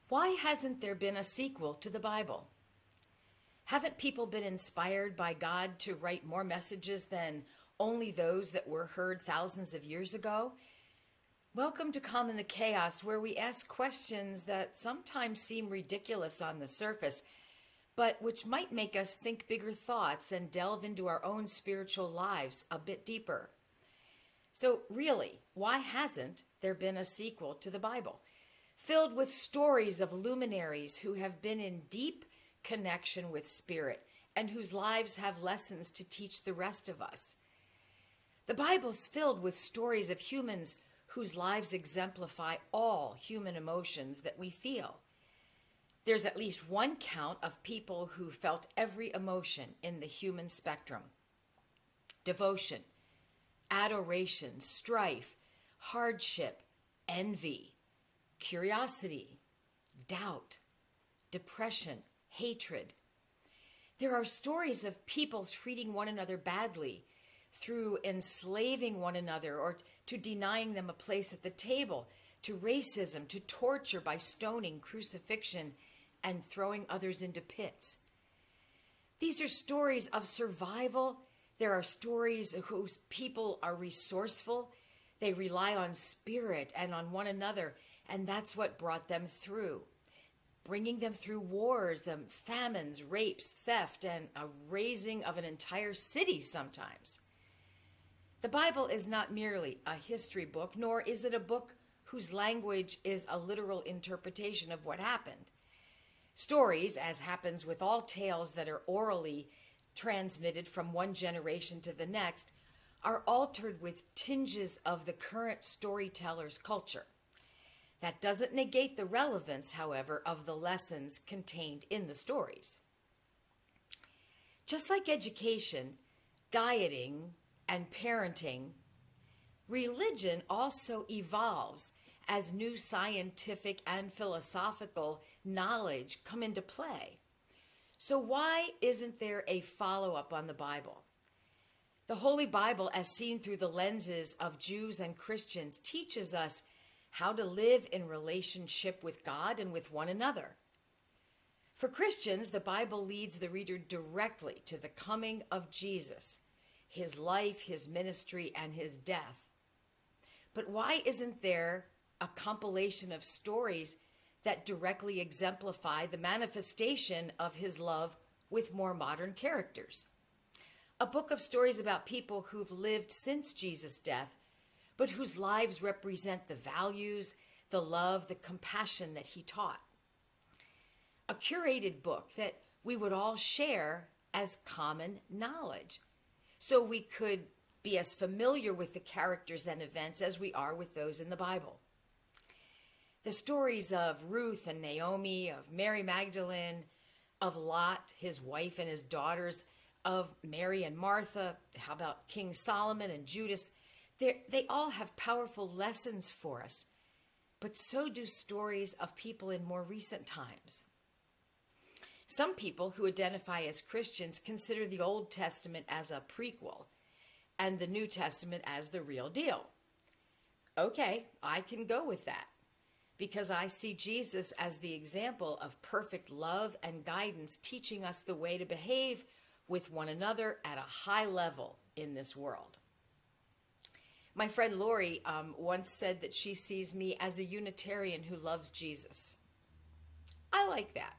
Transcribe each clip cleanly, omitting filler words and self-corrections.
Why hasn't there been a sequel to the Bible? Haven't people been inspired by God to write more messages than only those that were heard thousands of years ago? Welcome to Calm in the Chaos, where we ask questions that sometimes seem ridiculous on the surface, but which might make us think bigger thoughts and delve into our own spiritual lives a bit deeper. So really, why hasn't there been a sequel to the Bible, filled with stories of luminaries who have been in deep connection with Spirit and whose lives have lessons to teach the rest of us? The Bible's filled with stories of humans whose lives exemplify all human emotions that we feel. There's at least one count of people who felt every emotion in the human spectrum: devotion, adoration, strife, hardship, envy, curiosity, doubt, depression, hatred. There are stories of people treating one another badly, through enslaving one another or to denying them a place at the table, to racism, to torture by stoning, crucifixion, and throwing others into pits. These are stories of survival. There are stories whose people are resourceful. They rely on Spirit and on one another, and that's what brought them through, bringing them through wars, famines, rapes, theft, and a razing of an entire city sometimes. The Bible is not merely a history book, nor is it a book whose language is a literal interpretation of what happened. Stories, as happens with all tales that are orally transmitted from one generation to the next, are altered with tinges of the current storyteller's culture. That doesn't negate the relevance, however, of the lessons contained in the stories. Just like education, dieting, and parenting, religion also evolves as new scientific and philosophical knowledge come into play. So why isn't there a follow-up on the Bible? The Holy Bible, as seen through the lenses of Jews and Christians, teaches us how to live in relationship with God and with one another. For Christians, the Bible leads the reader directly to the coming of Jesus, his life, his ministry, and his death. But why isn't there a compilation of stories that directly exemplify the manifestation of his love with more modern characters? A book of stories about people who've lived since Jesus' death, but whose lives represent the values, the love, the compassion that he taught. A curated book that we would all share as common knowledge, so we could be as familiar with the characters and events as we are with those in the Bible. The stories of Ruth and Naomi, of Mary Magdalene, of Lot, his wife and his daughters, of Mary and Martha, how about King Solomon and Judas? They all have powerful lessons for us, but so do stories of people in more recent times. Some people who identify as Christians consider the Old Testament as a prequel and the New Testament as the real deal. Okay, I can go with that because I see Jesus as the example of perfect love and guidance, teaching us the way to behave with one another at a high level in this world. My friend Lori once said that she sees me as a Unitarian who loves Jesus. I like that.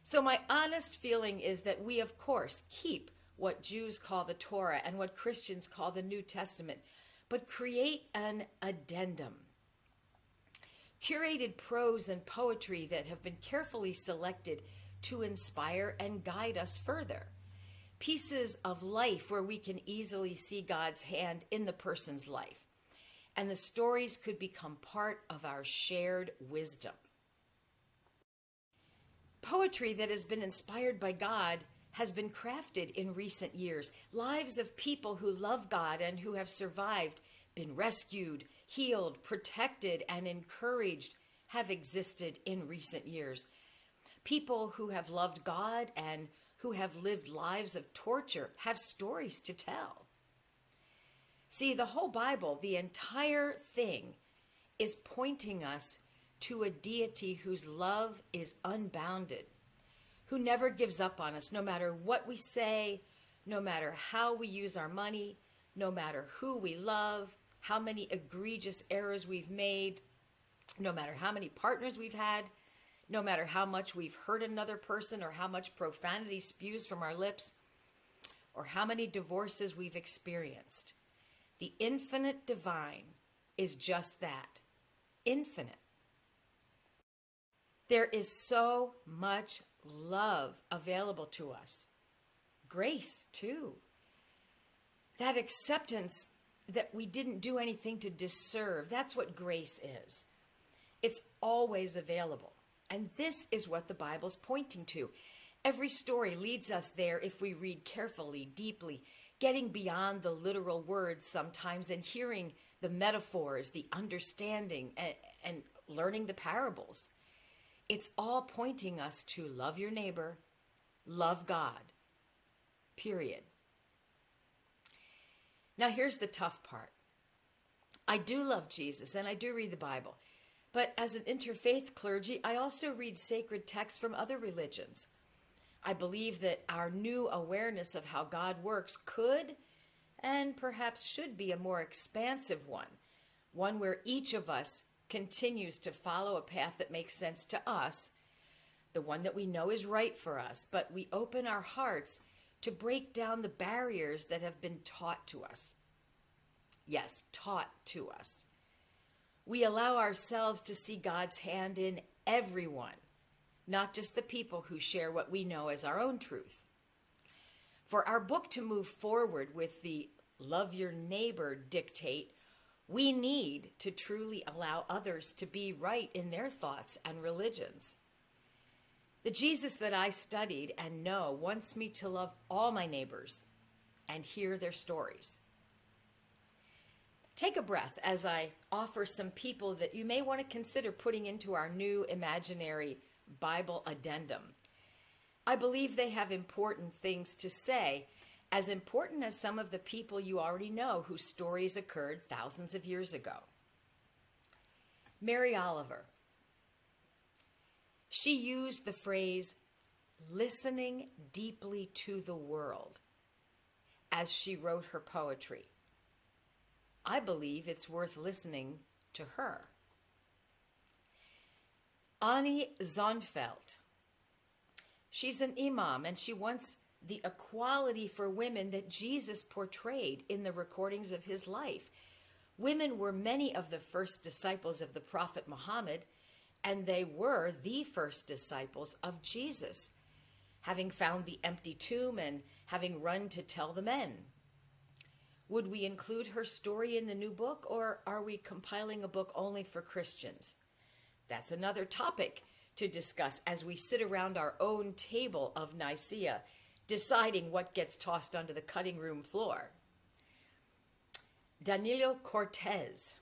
So my honest feeling is that we, of course, keep what Jews call the Torah and what Christians call the New Testament, but create an addendum. Curated prose and poetry that have been carefully selected to inspire and guide us further. Pieces of life where we can easily see God's hand in the person's life. And the stories could become part of our shared wisdom. Poetry that has been inspired by God has been crafted in recent years. Lives of people who love God and who have survived, been rescued, healed, protected, and encouraged have existed in recent years. People who have loved God and who have lived lives of torture have stories to tell. See, the whole Bible, the entire thing, is pointing us to a deity whose love is unbounded, who never gives up on us, no matter what we say, no matter how we use our money, no matter who we love, how many egregious errors we've made, no matter how many partners we've had, no matter how much we've hurt another person or how much profanity spews from our lips, or how many divorces we've experienced. The infinite divine is just that, infinite. There is so much love available to us. Grace, too. That acceptance that we didn't do anything to deserve, that's what grace is. It's always available. And this is what the Bible's pointing to. Every story leads us there if we read carefully, deeply, getting beyond the literal words sometimes and hearing the metaphors, the understanding, and learning the parables. It's all pointing us to love your neighbor, love God, period. Now here's the tough part. I do love Jesus and I do read the Bible, but as an interfaith clergy, I also read sacred texts from other religions. I believe that our new awareness of how God works could and perhaps should be a more expansive one where each of us continues to follow a path that makes sense to us, the one that we know is right for us, but we open our hearts to break down the barriers that have been taught to us. Yes, taught to us. We allow ourselves to see God's hand in everyone, not just the people who share what we know as our own truth. For our book to move forward with the love your neighbor dictate, we need to truly allow others to be right in their thoughts and religions. The Jesus that I studied and know wants me to love all my neighbors and hear their stories. Take a breath as I offer some people that you may want to consider putting into our new imaginary Bible addendum. I believe they have important things to say, as important as some of the people you already know whose stories occurred thousands of years ago. Mary Oliver. She used the phrase listening deeply to the world as she wrote her poetry. I believe it's worth listening to her. Annie Zonfeld. She's an imam, and she wants the equality for women that Jesus portrayed in the recordings of his life. Women were many of the first disciples of the Prophet Muhammad, and they were the first disciples of Jesus, having found the empty tomb and having run to tell the men. Would we include her story in the new book, or are we compiling a book only for Christians? That's another topic to discuss as we sit around our own table of Nicaea, deciding what gets tossed onto the cutting room floor. Danilo Cortez,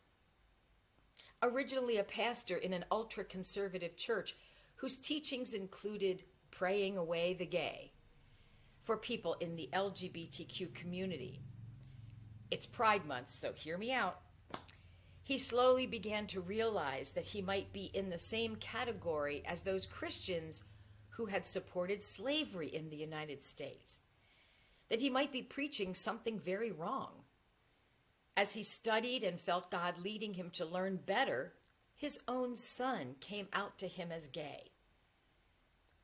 originally a pastor in an ultra-conservative church whose teachings included praying away the gay for people in the LGBTQ community. It's Pride Month, so hear me out. He slowly began to realize that he might be in the same category as those Christians who had supported slavery in the United States, that he might be preaching something very wrong. As he studied and felt God leading him to learn better, his own son came out to him as gay.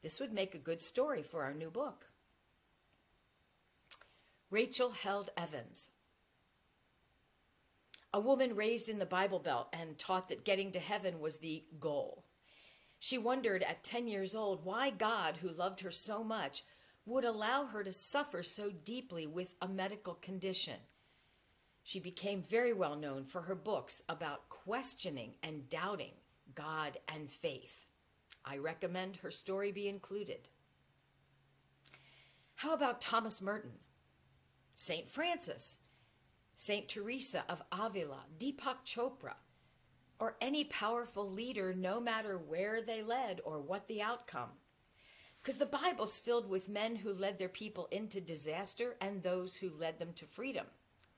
This would make a good story for our new book. Rachel Held Evans, a woman raised in the Bible Belt and taught that getting to heaven was the goal. She wondered at 10 years old why God, who loved her so much, would allow her to suffer so deeply with a medical condition. She became very well known for her books about questioning and doubting God and faith. I recommend her story be included. How about Thomas Merton, St. Francis, St. Teresa of Avila, Deepak Chopra, or any powerful leader, no matter where they led or what the outcome? Because the Bible's filled with men who led their people into disaster and those who led them to freedom.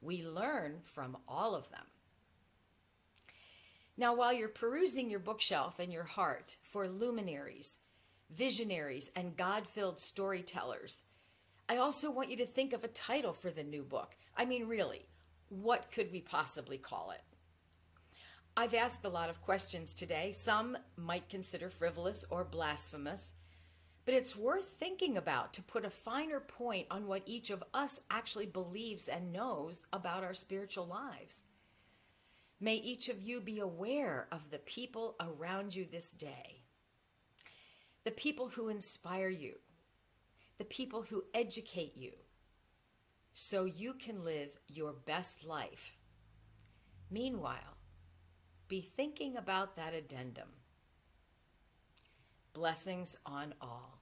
We learn from all of them. Now, while you're perusing your bookshelf and your heart for luminaries, visionaries, and God-filled storytellers, I also want you to think of a title for the new book. I mean, really, what could we possibly call it? I've asked a lot of questions today. Some might consider frivolous or blasphemous, but it's worth thinking about to put a finer point on what each of us actually believes and knows about our spiritual lives. May each of you be aware of the people around you this day, the people who inspire you, the people who educate you, so you can live your best life. Meanwhile, be thinking about that addendum. Blessings on all.